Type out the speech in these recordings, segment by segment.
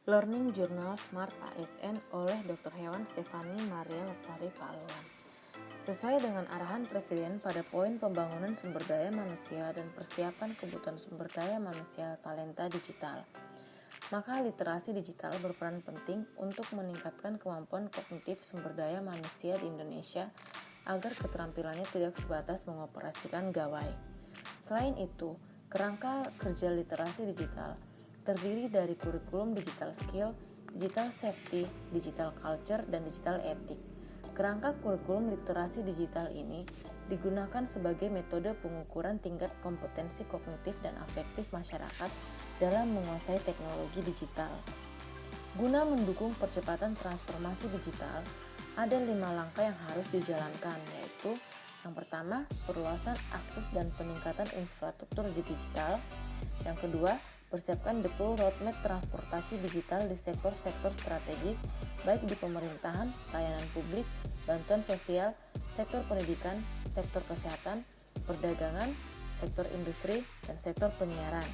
Learning Journal Smart ASN oleh Dr. Hewan Stefani Maria Lestari Paluan. Sesuai dengan arahan Presiden pada poin pembangunan sumber daya manusia dan persiapan kebutuhan sumber daya manusia talenta digital, maka literasi digital berperan penting untuk meningkatkan kemampuan kognitif sumber daya manusia di Indonesia agar keterampilannya tidak sebatas mengoperasikan gawai. Selain itu, kerangka kerja literasi digital terdiri dari kurikulum digital skill, digital safety, digital culture, dan digital ethic. Kerangka kurikulum literasi digital ini digunakan sebagai metode pengukuran tingkat kompetensi kognitif dan afektif masyarakat dalam menguasai teknologi digital. Guna mendukung percepatan transformasi digital, ada 5 langkah yang harus dijalankan, yaitu yang pertama, perluasan akses dan peningkatan infrastruktur digital. Yang kedua, persiapkan betul roadmap transportasi digital di sektor-sektor strategis, baik di pemerintahan, layanan publik, bantuan sosial, sektor pendidikan, sektor kesehatan, perdagangan, sektor industri, dan sektor penyiaran.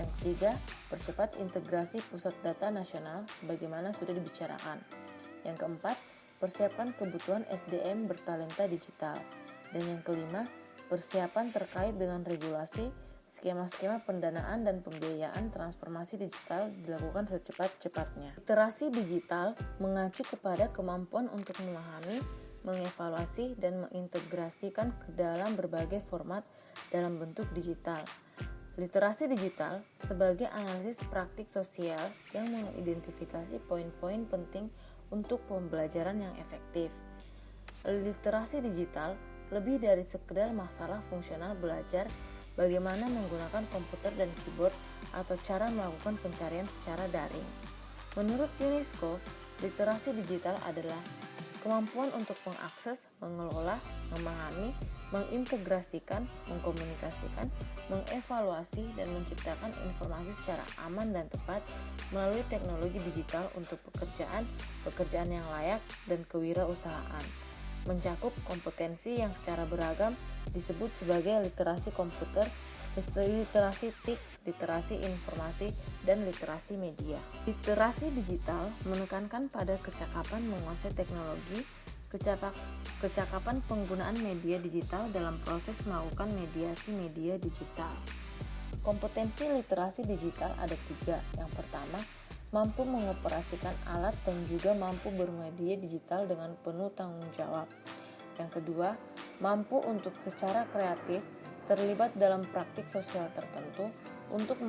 Yang ketiga, percepat integrasi pusat data nasional sebagaimana sudah dibicarakan. Yang keempat, persiapkan kebutuhan SDM bertalenta digital. Dan yang kelima, persiapan terkait dengan regulasi, skema-skema pendanaan dan pembiayaan transformasi digital dilakukan secepat-cepatnya. Literasi digital mengacu kepada kemampuan untuk memahami, mengevaluasi, dan mengintegrasikan ke dalam berbagai format dalam bentuk digital. Literasi digital sebagai analisis praktik sosial yang mengidentifikasi poin-poin penting untuk pembelajaran yang efektif. Literasi digital lebih dari sekedar masalah fungsional belajar bagaimana menggunakan komputer dan keyboard atau cara melakukan pencarian secara daring. Menurut UNESCO, literasi digital adalah kemampuan untuk mengakses, mengelola, memahami, mengintegrasikan, mengkomunikasikan, mengevaluasi, dan menciptakan informasi secara aman dan tepat melalui teknologi digital untuk pekerjaan yang layak, dan kewirausahaan. Mencakup kompetensi yang secara beragam disebut sebagai literasi komputer, literasi TIK, literasi informasi, dan literasi media. Literasi digital menekankan pada kecakapan menguasai teknologi, kecakapan penggunaan media digital dalam proses melakukan mediasi media digital. Kompetensi literasi digital ada 3. Yang pertama, mampu mengoperasikan alat dan juga mampu bermedia digital dengan penuh tanggung jawab. Yang kedua, mampu untuk secara kreatif terlibat dalam praktik sosial tertentu untuk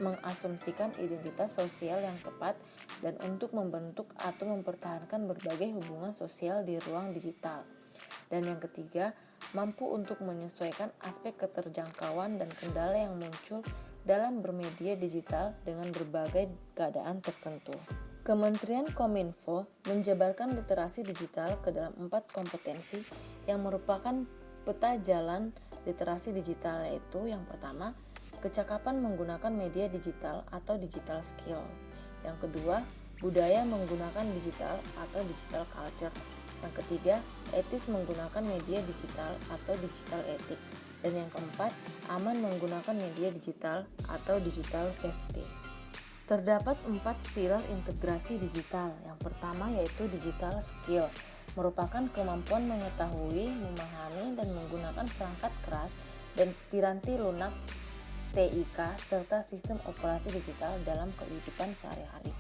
mengasumsikan identitas sosial yang tepat dan untuk membentuk atau mempertahankan berbagai hubungan sosial di ruang digital. Dan yang ketiga, mampu untuk menyesuaikan aspek keterjangkauan dan kendala yang muncul dalam bermedia digital dengan berbagai keadaan tertentu. Kementerian Kominfo menjabarkan literasi digital ke dalam 4 kompetensi yang merupakan peta jalan literasi digital, yaitu yang pertama, kecakapan menggunakan media digital atau digital skill. Yang kedua, budaya menggunakan digital atau digital culture. Yang ketiga, etis menggunakan media digital atau digital etik. Dan yang keempat, aman menggunakan media digital atau digital safety. Terdapat 4 pilar integrasi digital. Yang pertama yaitu digital skill, merupakan kemampuan mengetahui, memahami, dan menggunakan perangkat keras dan piranti lunak TIK serta sistem operasi digital dalam kehidupan sehari-hari.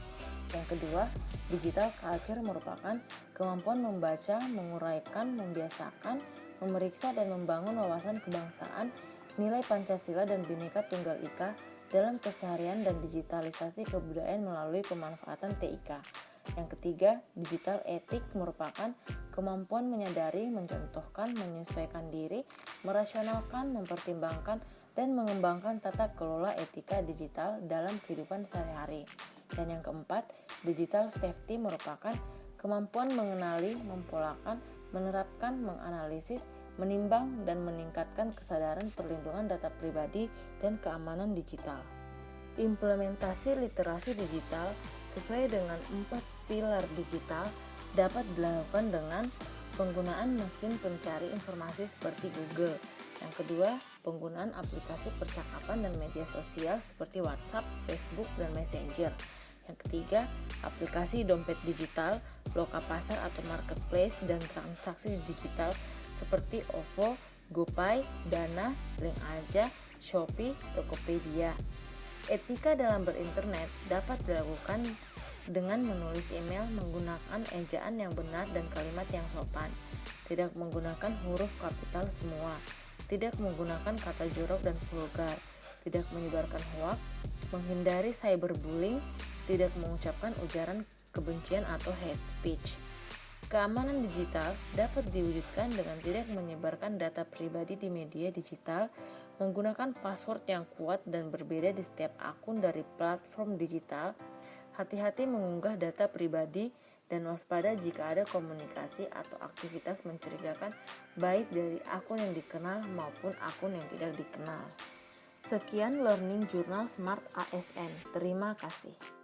Yang kedua, digital culture merupakan kemampuan membaca, menguraikan, membiasakan, memeriksa, dan membangun wawasan kebangsaan, nilai Pancasila dan Bhinneka Tunggal Ika dalam keseharian dan digitalisasi kebudayaan melalui pemanfaatan TIK. Yang ketiga, digital etik merupakan kemampuan menyadari, mencontohkan, menyesuaikan diri, merasionalkan, mempertimbangkan, dan mengembangkan tata kelola etika digital dalam kehidupan sehari-hari. Dan yang keempat, digital safety merupakan kemampuan mengenali, mempolakan, menerapkan, menganalisis, menimbang, dan meningkatkan kesadaran perlindungan data pribadi dan keamanan digital. Implementasi literasi digital sesuai dengan 4 pilar digital dapat dilakukan dengan penggunaan mesin pencari informasi seperti Google. Yang kedua, penggunaan aplikasi percakapan dan media sosial seperti WhatsApp, Facebook, dan Messenger. Yang ketiga, aplikasi dompet digital, loka pasar atau marketplace dan transaksi digital seperti OVO, GoPay, Dana, Link Aja, Shopee, Tokopedia. Etika dalam berinternet dapat dilakukan dengan menulis email menggunakan ejaan yang benar dan kalimat yang sopan, tidak menggunakan huruf kapital semua, tidak menggunakan kata jorok dan vulgar, tidak menyebarkan hoaks, menghindari cyberbullying, tidak mengucapkan ujaran kebencian atau hate speech. Keamanan digital dapat diwujudkan dengan tidak menyebarkan data pribadi di media digital, menggunakan password yang kuat dan berbeda di setiap akun dari platform digital, hati-hati mengunggah data pribadi, dan waspada jika ada komunikasi atau aktivitas mencurigakan baik dari akun yang dikenal maupun akun yang tidak dikenal. Sekian Learning Journal Smart ASN. Terima kasih.